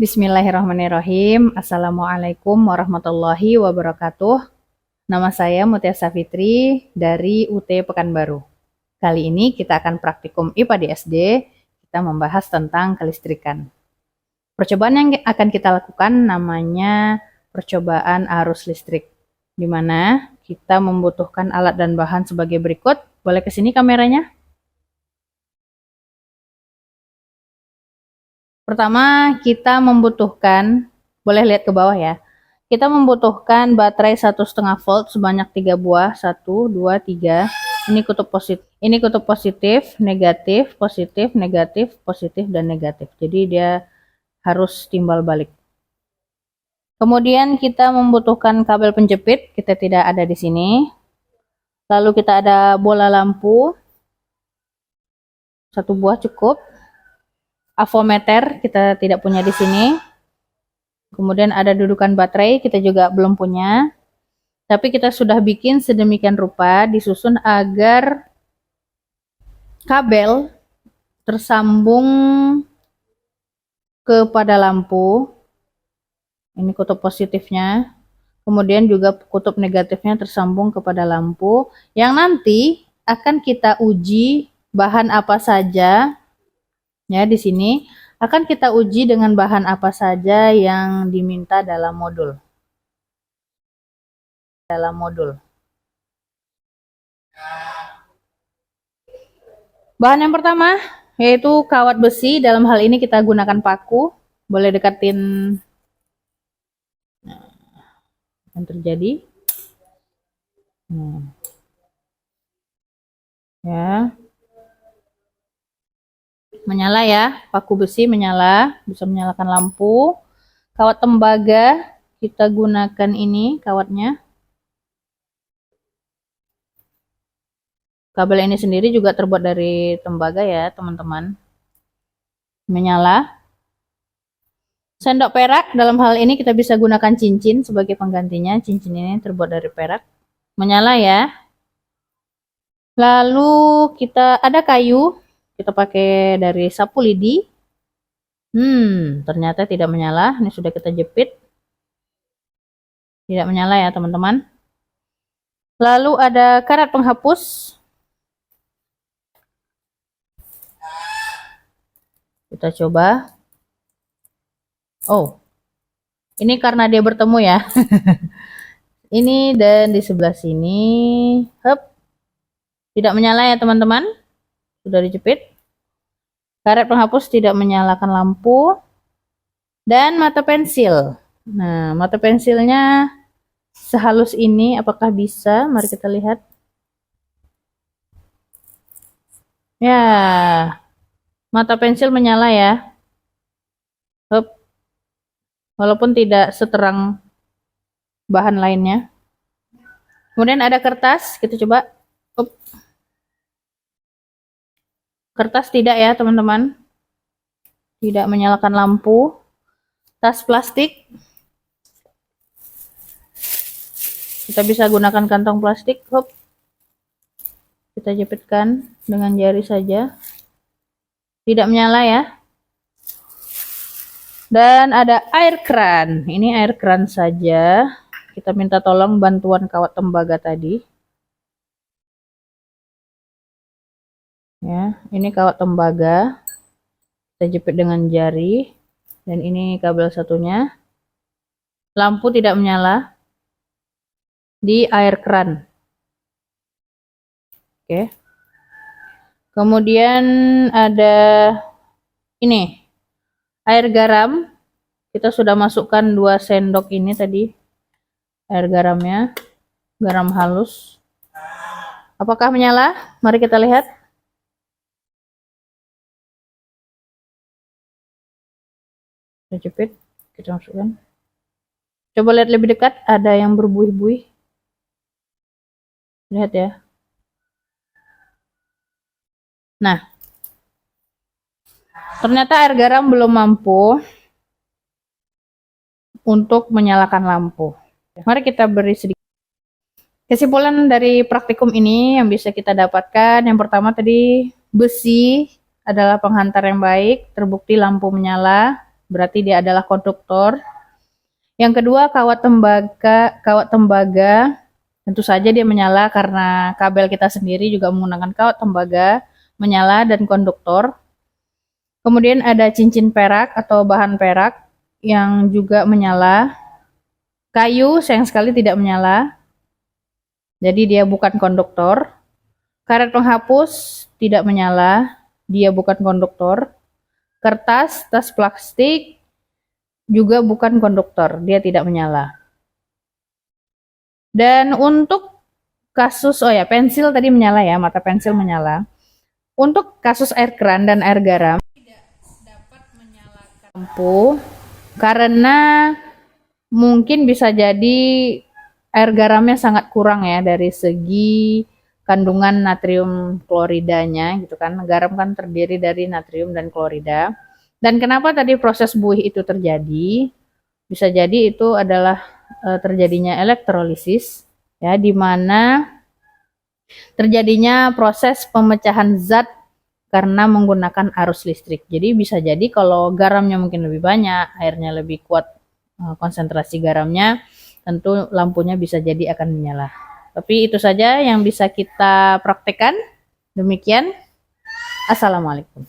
Bismillahirrahmanirrahim. Assalamualaikum warahmatullahi wabarakatuh. Nama saya Mutia Safitri dari UT Pekanbaru. Kali ini kita akan praktikum IPA di SD. Kita membahas tentang kelistrikan. Percobaan yang akan kita lakukan namanya percobaan arus listrik, di mana kita membutuhkan alat dan bahan sebagai berikut. Boleh ke sini kameranya? Pertama, kita membutuhkan, boleh lihat ke bawah ya. Kita membutuhkan baterai 1,5 volt sebanyak 3 buah, 1, 2, 3. Ini kutub positif, negatif, positif, negatif, positif, dan negatif. Jadi dia harus timbal balik. Kemudian kita membutuhkan kabel penjepit, kita tidak ada di sini. Lalu kita ada bola lampu, 1 buah cukup. Avometer kita tidak punya di sini. Kemudian ada dudukan baterai, kita juga belum punya. Tapi kita sudah bikin sedemikian rupa, disusun agar kabel tersambung kepada lampu. Ini kutub positifnya. Kemudian juga kutub negatifnya tersambung kepada lampu. Yang nanti akan kita uji bahan apa saja. Ya, di sini akan kita uji dengan bahan apa saja yang diminta dalam modul. Bahan yang pertama yaitu kawat besi. Dalam hal ini kita gunakan paku. Boleh dekatin yang terjadi. Ya. Menyala ya, paku besi menyala, bisa menyalakan lampu. Kawat tembaga kita gunakan ini kawatnya. Kabel ini sendiri juga terbuat dari tembaga ya teman-teman. Menyala. Sendok perak, dalam hal ini kita bisa gunakan cincin sebagai penggantinya. Cincin ini terbuat dari perak. Menyala ya. Lalu kita ada kayu. Kita pakai dari sapu lidi. Ternyata tidak menyala. Ini sudah kita jepit. Tidak menyala ya teman-teman. Lalu ada karat penghapus. Kita coba. Oh. Ini karena dia bertemu ya. Ini dan di sebelah sini. Hup. Tidak menyala ya teman-teman. Sudah dijepit. Karet penghapus tidak menyalakan lampu. Dan mata pensil. Nah, mata pensilnya sehalus ini. Apakah bisa? Mari kita lihat. Ya. Mata pensil menyala ya. Hup. Walaupun tidak seterang bahan lainnya. Kemudian ada kertas. Kita coba. Hup. Kertas tidak ya teman-teman, tidak menyalakan lampu. Tas plastik, kita bisa gunakan kantong plastik. Hop. Kita jepitkan dengan jari saja, tidak menyala ya. Dan ada air keran, ini air keran saja. Kita minta tolong bantuan kawat tembaga tadi. Ya, ini kawat tembaga. Kita jepit dengan jari. Dan ini kabel satunya. Lampu tidak menyala di air keran. Oke. Kemudian ada ini. Air garam. Kita sudah masukkan 2 sendok ini tadi. Air garamnya. Garam halus. Apakah menyala? Mari kita lihat. Kita jepit, kita masukkan. Coba lihat lebih dekat, ada yang berbuih-buih. Lihat ya. Nah, ternyata air garam belum mampu untuk menyalakan lampu. Mari kita beri sedikit. Kesimpulan dari praktikum ini yang bisa kita dapatkan, yang pertama tadi, besi adalah penghantar yang baik, terbukti lampu menyala. berarti dia adalah konduktor. Yang kedua, kawat tembaga, tentu saja dia menyala karena kabel kita sendiri juga menggunakan kawat tembaga, menyala dan konduktor. Kemudian ada cincin perak atau bahan perak yang juga menyala. Kayu sayang sekali tidak menyala, jadi dia bukan konduktor. Karet penghapus tidak menyala, dia bukan konduktor. Kertas, tas plastik juga bukan konduktor, dia tidak menyala. Dan untuk kasus, pensil tadi menyala ya, mata pensil menyala. Untuk kasus air keran dan air garam tidak dapat menyalakan lampu karena mungkin bisa jadi air garamnya sangat kurang ya dari segi kandungan natrium kloridanya gitu kan. Garam kan terdiri dari natrium dan klorida. Dan kenapa tadi proses buih itu terjadi? Bisa jadi itu adalah terjadinya elektrolisis ya, di mana terjadinya proses pemecahan zat karena menggunakan arus listrik. Jadi bisa jadi kalau garamnya mungkin lebih banyak, airnya lebih kuat konsentrasi garamnya, tentu lampunya bisa jadi akan menyala. Tapi itu saja yang bisa kita praktekkan. Demikian. Assalamualaikum.